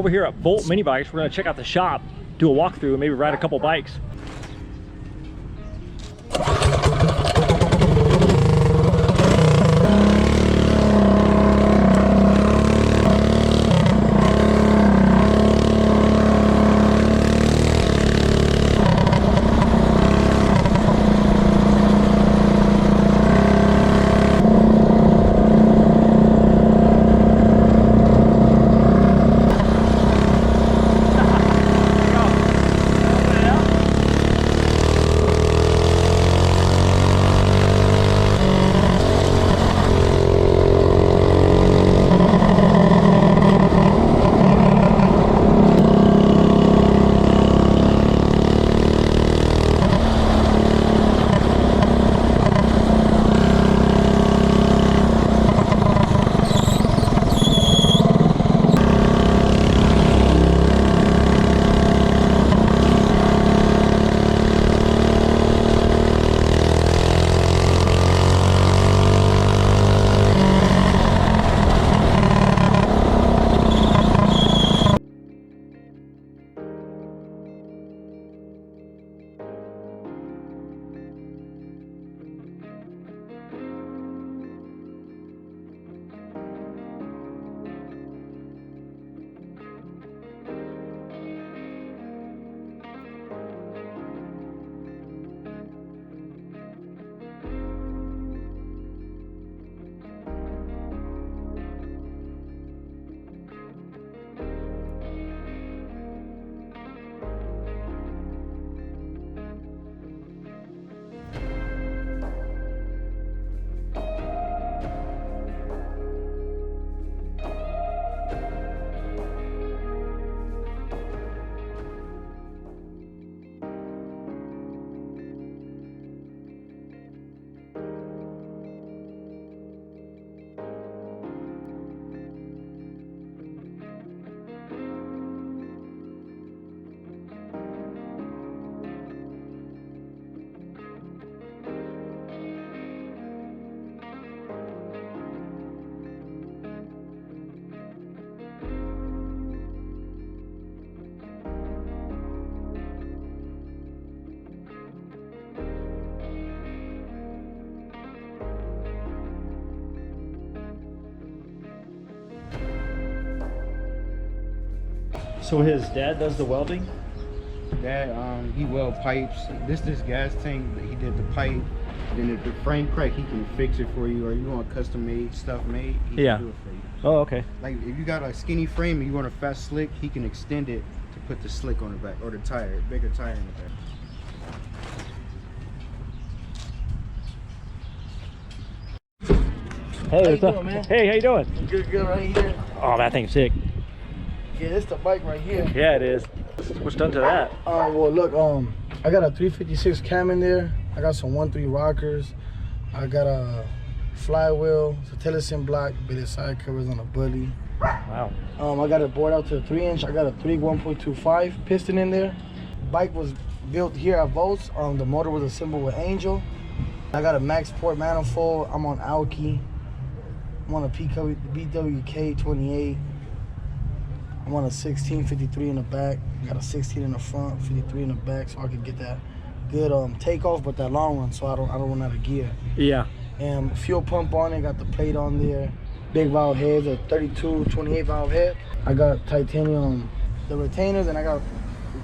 over here at Volts Minibikes. We're gonna check out the shop, do a walkthrough, and maybe ride a couple bikes. So his dad does the welding? Dad, he weld pipes. This gas tank, he did the pipe. Then if the frame crack, he can fix it for you, or you want custom made stuff made, he can do it for you. Oh, okay. Like if you got a skinny frame and you want a fast slick, he can extend it to put the slick on the back, or the tire, bigger tire in the back. Hey, what's up? Man? Hey, how you doing? Good, right here. Oh, that thing's sick. Yeah, it's the bike right here. Yeah, it is. What's done to that? Well, look, I got a 356 cam in there. I got some 1.3 rockers. I got a flywheel, it's a Telesin block, bit of side covers on a bully. Wow. I got it bored out to a 3-inch. I got a 1.25 piston in there. Bike was built here at Volts. The motor was assembled with Angel. I got a max port manifold. I'm on Alki. I'm on a BWK 28. I'm on a 1653 in the back. I got a 16 in the front, 53 in the back, so I can get that good takeoff, but that long one, so I don't run out of gear. Yeah. And fuel pump on it, got the plate on there. Big valve heads, a 32, 28 valve head. I got titanium, the retainers, and I got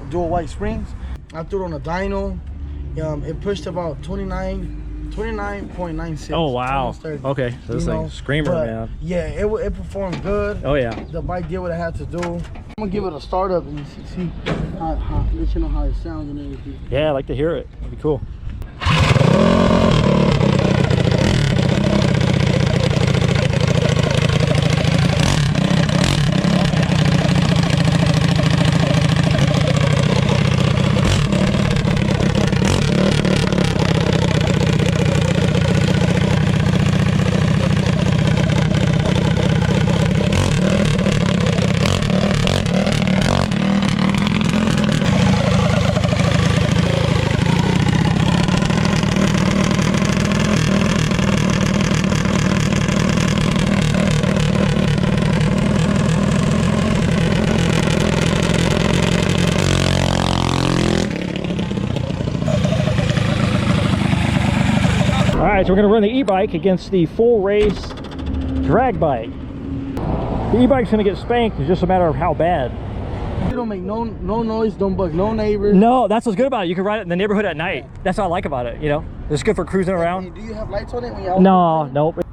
dual white springs. I threw it on a dyno. It pushed about 29.96. Oh wow. Okay, so this thing's screamer, man. Yeah, it performed good. Oh yeah. The bike did what it had to do. I'm gonna give it a start up and see how let you know how it sounds and everything. Yeah, I'd like to hear it. That'd be cool. right, so we're gonna run the e-bike against the full race drag bike. The e-bike's gonna get spanked. It's just a matter of how bad. You don't make no noise, don't bug no neighbors. No, that's what's good about it. You can ride it in the neighborhood at night. That's what I like about it, you know? It's good for cruising around. Do you have lights on it when you're out? No, nope.